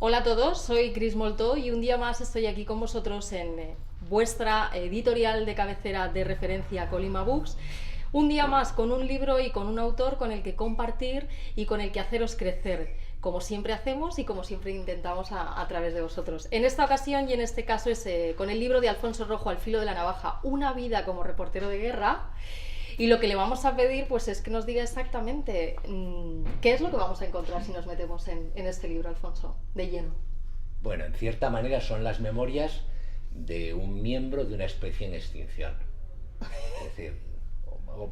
Hola a todos, soy Cris Moltó y un día más estoy aquí con vosotros en vuestra editorial de cabecera de referencia Colima Books. Un día más con un libro y con un autor con el que compartir y con el que haceros crecer, como siempre hacemos y como siempre intentamos a través de vosotros. En esta ocasión y en este caso es con el libro de Alfonso Rojo, Al filo de la navaja, una vida como reportero de guerra. Y lo que le vamos a pedir pues es que nos diga exactamente qué es lo que vamos a encontrar si nos metemos en este libro, Alfonso, de lleno. Bueno, en cierta manera son las memorias de un miembro de una especie en extinción. Es decir,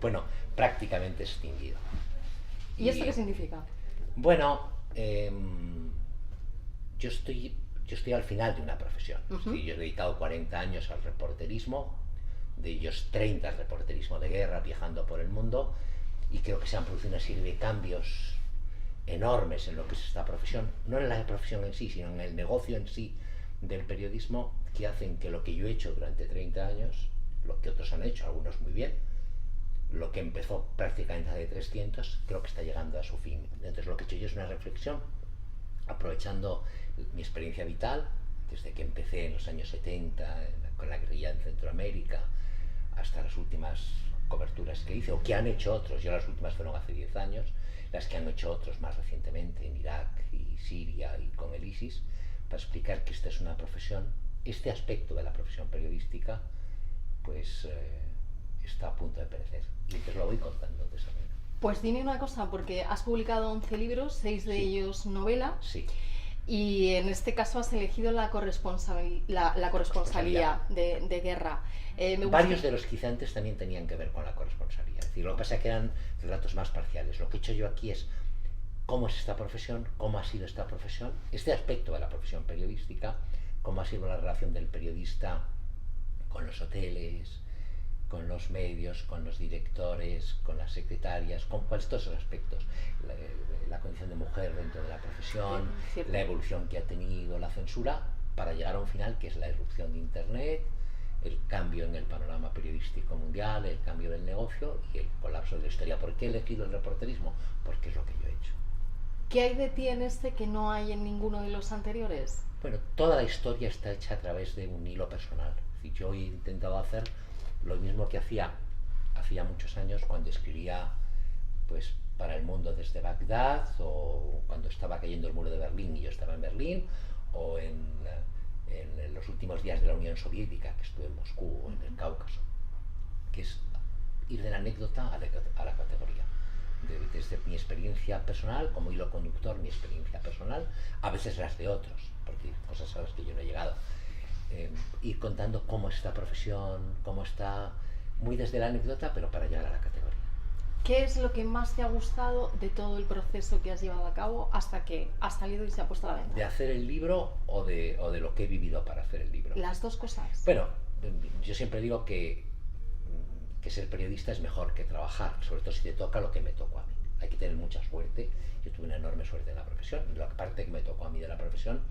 bueno, prácticamente extinguido. ¿Y esto qué Y significa? bueno, yo estoy, yo estoy al final de una profesión. Yo he dedicado 40 años al reporterismo, de ellos 30 al reporterismo de guerra, viajando por el mundo, y creo que se han producido una serie de cambios enormes en lo que es esta profesión, no en la profesión en sí, sino en el negocio en sí del periodismo, que hacen que lo que yo he hecho durante 30 años, lo que otros han hecho, algunos muy bien, lo que empezó prácticamente hace 300, creo que está llegando a su fin. Entonces lo que he hecho yo es una reflexión, aprovechando mi experiencia vital, desde que empecé en los años 70 con la guerrilla en Centroamérica, hasta las últimas coberturas que hice, o que han hecho otros. Yo las últimas fueron hace 10 años, las que han hecho otros más recientemente en Irak y Siria y con el ISIS, para explicar que esta es una profesión, este aspecto de la profesión periodística, pues está a punto de perecer. Y te lo voy contando de esa manera. Pues dime una cosa, porque has publicado 11 libros, 6 de Sí, ellos novela, sí, y en este caso has elegido la corresponsalía. corresponsalía de guerra. Varios de los que hice antes también tenían que ver con la corresponsalía. Es decir, lo que pasa es que eran relatos más parciales. Lo que he hecho yo aquí es cómo es esta profesión, cómo ha sido esta profesión, este aspecto de la profesión periodística, cómo ha sido la relación del periodista con los hoteles, con los medios, con los directores, con las secretarias, con todos esos aspectos. La condición de mujer dentro de la profesión, Cierto. la evolución que ha tenido la censura, para llegar a un final que es la irrupción de Internet, el cambio en el panorama periodístico mundial, el cambio del negocio y el colapso de la historia. ¿Por qué he elegido el reporterismo? Porque es lo que yo he hecho. ¿Qué hay de ti en este que no hay en ninguno de los anteriores? Bueno, toda la historia está hecha a través de un hilo personal. Si yo he intentado hacer lo mismo que hacía muchos años cuando escribía pues para El Mundo desde Bagdad, o cuando estaba cayendo el muro de Berlín y yo estaba en Berlín, o en los últimos días de la Unión Soviética, que estuve en Moscú o en el Cáucaso, que es ir de la anécdota a la categoría. Desde mi experiencia personal, como hilo conductor, mi experiencia personal, a veces las de otros, porque hay cosas a las que yo no he llegado. Ir contando cómo es esta profesión, cómo está, muy desde la anécdota, pero para llegar a la categoría. ¿Qué es lo que más te ha gustado de todo el proceso que has llevado a cabo hasta que ha salido y se ha puesto a la ¿De venta? hacer el libro o de lo que he vivido para hacer el libro? Las dos cosas. Bueno, yo siempre digo que ser periodista es mejor que trabajar, sobre todo si te toca lo que me tocó a mí. Hay que tener mucha suerte. Yo tuve una enorme suerte en la profesión. La parte que me tocó a mí de la profesión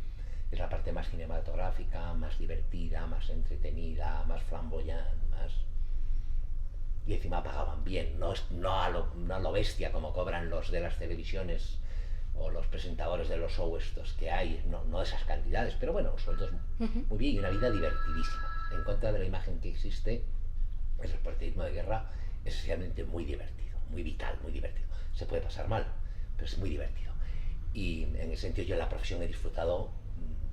es la parte más cinematográfica, más divertida, más entretenida, más flamboyante, más... Y encima pagaban bien, no a lo bestia como cobran los de las televisiones o los presentadores de los shows estos que hay, no esas cantidades, pero bueno, sueldos muy bien y una vida divertidísima. En contra de la imagen que existe, el reporterismo de guerra es esencialmente muy divertido, muy vital, muy divertido. Se puede pasar mal, pero es muy divertido. Y en ese sentido yo en la profesión he disfrutado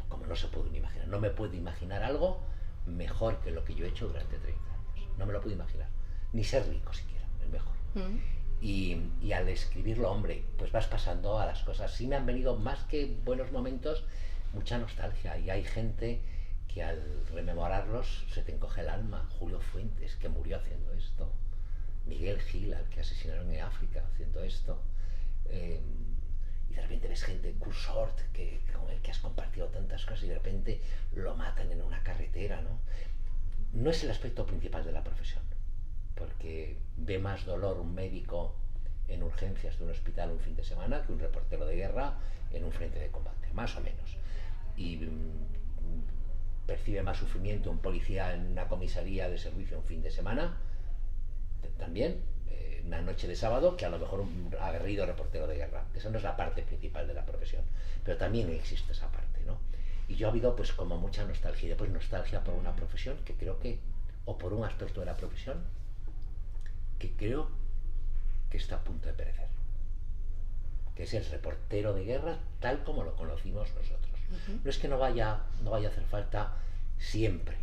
como no se puede ni imaginar. No me puedo imaginar algo mejor que lo que yo he hecho durante 30 años. No me lo puedo imaginar. Ni ser rico siquiera, es mejor. Mm. Y al escribirlo, hombre, pues vas pasando a las cosas. Sí me han venido más que buenos momentos, mucha nostalgia. Y hay gente que al rememorarlos se te encoge el alma. Julio Fuentes, que murió haciendo esto. Miguel Gil, al que asesinaron en África haciendo esto. Y de repente ves gente, Cursort, con el que has compartido tantas cosas y de repente lo matan en una carretera, ¿no? No es el aspecto principal de la profesión, porque ve más dolor un médico en urgencias de un hospital un fin de semana que un reportero de guerra en un frente de combate, más o menos. Y percibe más sufrimiento un policía en una comisaría de servicio un fin de semana, también, una noche de sábado que a lo mejor un aguerrido reportero de guerra. Esa no es la parte principal de la profesión, pero también existe esa parte, ¿no? Y yo ha habido pues como mucha nostalgia, pues nostalgia por una profesión que creo que, o por un aspecto de la profesión, que creo que está a punto de perecer, que es el reportero de guerra tal como lo conocimos nosotros. No es que no vaya a hacer falta siempre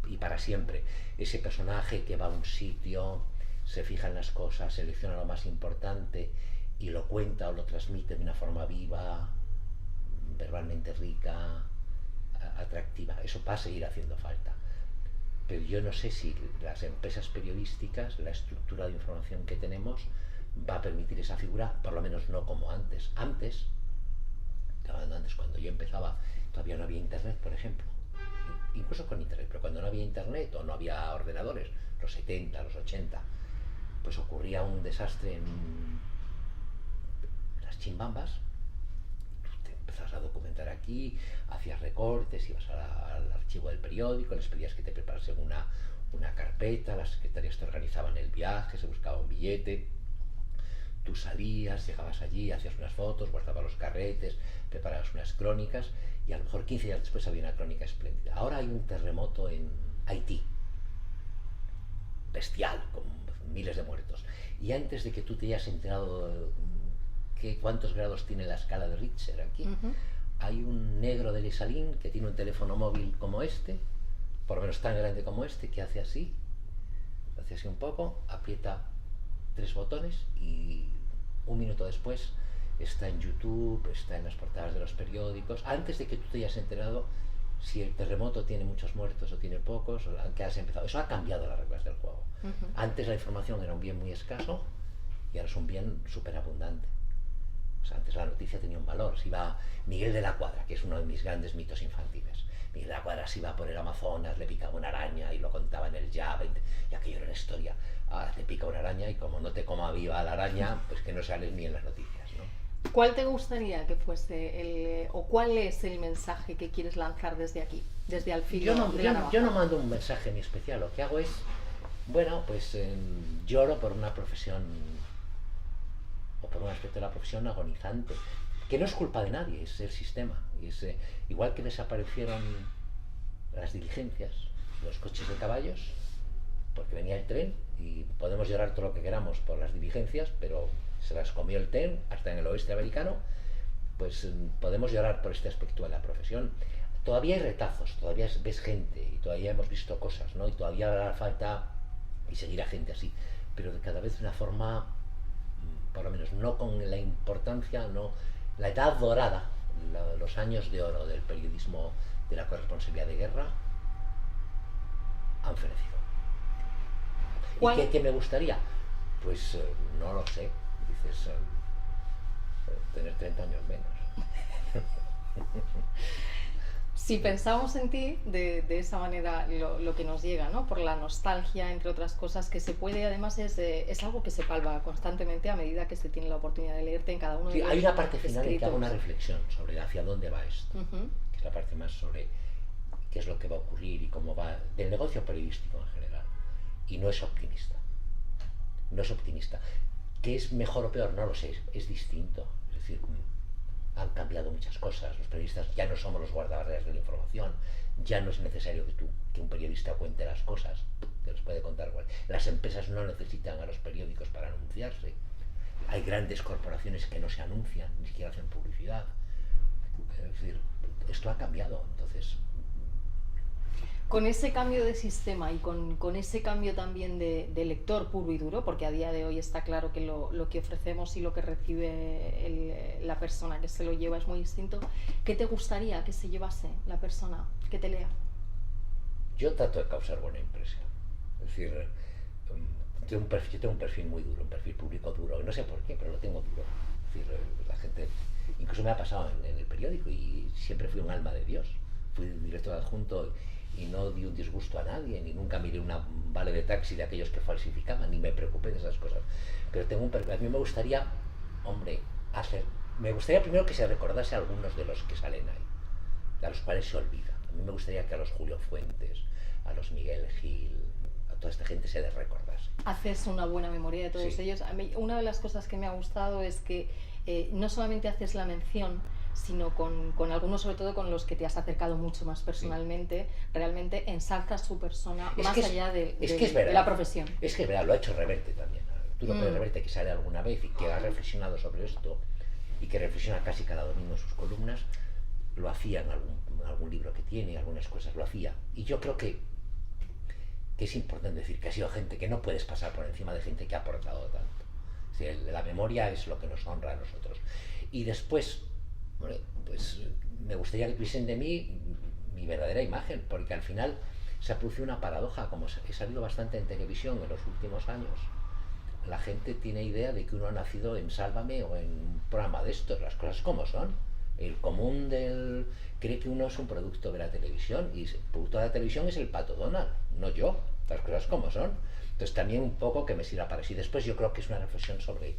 y para siempre ese personaje que va a un sitio, se fija en las cosas, selecciona lo más importante y lo cuenta o lo transmite de una forma viva, verbalmente rica, atractiva. Eso va a seguir haciendo falta. Pero yo no sé si las empresas periodísticas, la estructura de información que tenemos, va a permitir esa figura, por lo menos no como antes. Antes, cuando yo empezaba, todavía no había internet, por ejemplo. Incluso con internet, pero cuando no había internet o no había ordenadores, los 70, los 80, pues ocurría un desastre en las chimbambas. Te empezabas a documentar aquí, hacías recortes, ibas al archivo del periódico, les pedías que te preparasen una carpeta, las secretarias te organizaban el viaje, se buscaba un billete, tú salías, llegabas allí, hacías unas fotos, guardabas los carretes, preparabas unas crónicas y a lo mejor 15 días después había una crónica espléndida. Ahora hay un terremoto en Haití, bestial, con miles de muertos. Y antes de que tú te hayas enterado cuántos grados tiene la escala de Richter aquí, hay un negro de Lesalín que tiene un teléfono móvil como este, por lo menos tan grande como este, que hace así un poco, aprieta 3 botones y un minuto después está en YouTube, está en las portadas de los periódicos, antes de que tú te hayas enterado si el terremoto tiene muchos muertos o tiene pocos, o que has empezado. Eso ha cambiado las reglas del juego. Antes la información era un bien muy escaso y ahora es un bien súper abundante. O sea, antes la noticia tenía un valor. Si iba Miguel de la Cuadra, que es uno de mis grandes mitos infantiles, Miguel de la Cuadra se iba por el Amazonas, le picaba una araña y lo contaba en el Java, y aquello era una historia. Ah, te pica una araña y como no te coma viva la araña, pues que no sales ni en las noticias, ¿no? ¿Cuál te gustaría que fuese o cuál es el mensaje que quieres lanzar desde aquí, desde Al filo de la navaja? Yo no mando un mensaje ni especial. Lo que hago es, bueno, pues lloro por una profesión o por un aspecto de la profesión agonizante, que no es culpa de nadie, es el sistema. Es, igual que desaparecieron las diligencias, los coches de caballos, porque venía el tren y podemos llorar todo lo que queramos por las diligencias, pero se las comió el tren hasta en el oeste americano, pues podemos llorar por este aspecto de la profesión. Todavía hay retazos, todavía ves gente y todavía hemos visto cosas, ¿no? Y todavía hará falta y seguirá gente así, pero cada vez de una forma, por lo menos no con la importancia, no la edad dorada, los años de oro del periodismo de la corresponsabilidad de guerra han fenecido. ¿Y qué me gustaría? Pues no lo sé. Dices, tener 30 años menos. Si pensamos en ti de esa manera, lo que nos llega, ¿no? Por la nostalgia, entre otras cosas, que se puede, además es algo que se palpa constantemente a medida que se tiene la oportunidad de leerte en cada uno de los hay una parte final escritos. en que hago una reflexión sobre hacia dónde va esto, que es la parte más sobre qué es lo que va a ocurrir y cómo va, del negocio periodístico en general. Y no es optimista. No es optimista. ¿Qué es mejor o peor? No lo sé, es distinto. Es decir, han cambiado muchas cosas. Los periodistas ya no somos los guardabarreras de la información. Ya no es necesario que un periodista cuente las cosas, te los puede contar igual. Las empresas no necesitan a los periódicos para anunciarse. Hay grandes corporaciones que no se anuncian, ni siquiera hacen publicidad. Es decir, esto ha cambiado. Entonces, con ese cambio de sistema y con ese cambio también de lector puro y duro, porque a día de hoy está claro que lo que ofrecemos y lo que recibe la persona que se lo lleva es muy distinto, ¿qué te gustaría que se llevase la persona que te lea? Yo trato de causar buena impresión. Es decir, yo tengo un perfil muy duro, un perfil público duro, no sé por qué, pero lo tengo duro. Es decir, la gente, incluso me ha pasado en el periódico y siempre fui un alma de Dios. Fui director adjunto y no di un disgusto a nadie, ni nunca miré un vale de taxi de aquellos que falsificaban, ni me preocupé de esas cosas. Pero a mí me gustaría, hombre, me gustaría primero que se recordase a algunos de los que salen ahí, a los cuales se olvidan. A mí me gustaría que a los Julio Fuentes, a los Miguel Gil, a toda esta gente se les recordase. Haces una buena memoria de todos Sí. ellos. A mí, una de las cosas que me ha gustado es que no solamente haces la mención, sino con algunos, sobre todo con los que te has acercado mucho más personalmente, realmente ensalzas su persona más allá de la profesión. Es que es verdad, lo ha hecho Reverte también. Tú lo puedes Reverte, que sale alguna vez y que ha reflexionado sobre esto y que reflexiona casi cada domingo en sus columnas, lo hacía en algún libro que tiene, algunas cosas lo hacía. Y yo creo que es importante decir que ha sido gente que no puedes pasar por encima de gente que ha aportado tanto. O sea, la memoria es lo que nos honra a nosotros. Y después, bueno, pues me gustaría que tuviesen de mí mi verdadera imagen, porque al final se ha producido una paradoja, como he salido bastante en televisión en los últimos años. La gente tiene idea de que uno ha nacido en Sálvame o en un programa de estos, las cosas como son. El común cree que uno es un producto de la televisión y el producto de la televisión es el Pato Donald, no yo, las cosas como son. Entonces también un poco que me sirva para eso. Y después yo creo que es una reflexión sobre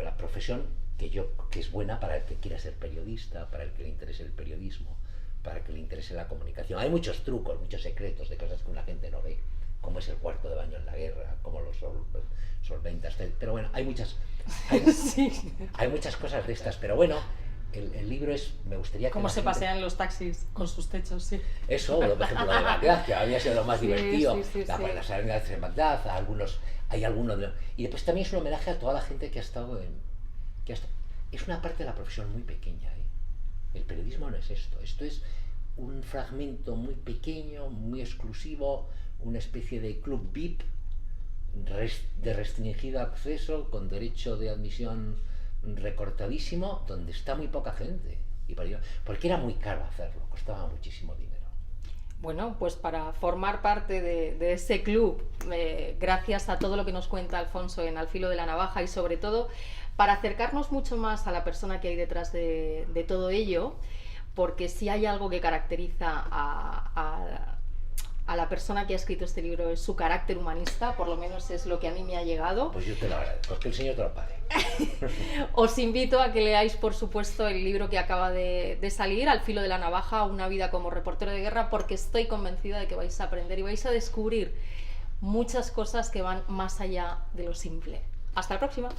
la profesión que es buena para el que quiera ser periodista, para el que le interese el periodismo, para el que le interese la comunicación. Hay muchos trucos, muchos secretos de cosas que la gente no ve, como es el cuarto de baño en la guerra, como los solventas, pero bueno, hay muchas cosas de estas, pero bueno, el libro me gustaría que cómo se pasean los taxis con sus techos, sí. Eso, por ejemplo, lo de Bagdad, que había sido lo más divertido, las arengas de Bagdad, hay algunos y después también es un homenaje a toda la gente que ha estado es una parte de la profesión muy pequeña, ¿eh? El periodismo no es esto es un fragmento muy pequeño, muy exclusivo, una especie de club VIP de restringido acceso, con derecho de admisión recortadísimo, donde está muy poca gente, porque era muy caro hacerlo, costaba muchísimo dinero. Bueno, pues para formar parte de ese club, gracias a todo lo que nos cuenta Alfonso en Al filo de la navaja, y sobre todo para acercarnos mucho más a la persona que hay detrás de todo ello, porque si hay algo que caracteriza a la persona que ha escrito este libro es su carácter humanista, por lo menos es lo que a mí me ha llegado. Pues yo te lo agradezco, que el Señor te lo pague. Os invito a que leáis, por supuesto, el libro que acaba de salir, Al filo de la navaja, una vida como reportero de guerra, porque estoy convencida de que vais a aprender y vais a descubrir muchas cosas que van más allá de lo simple. Hasta la próxima.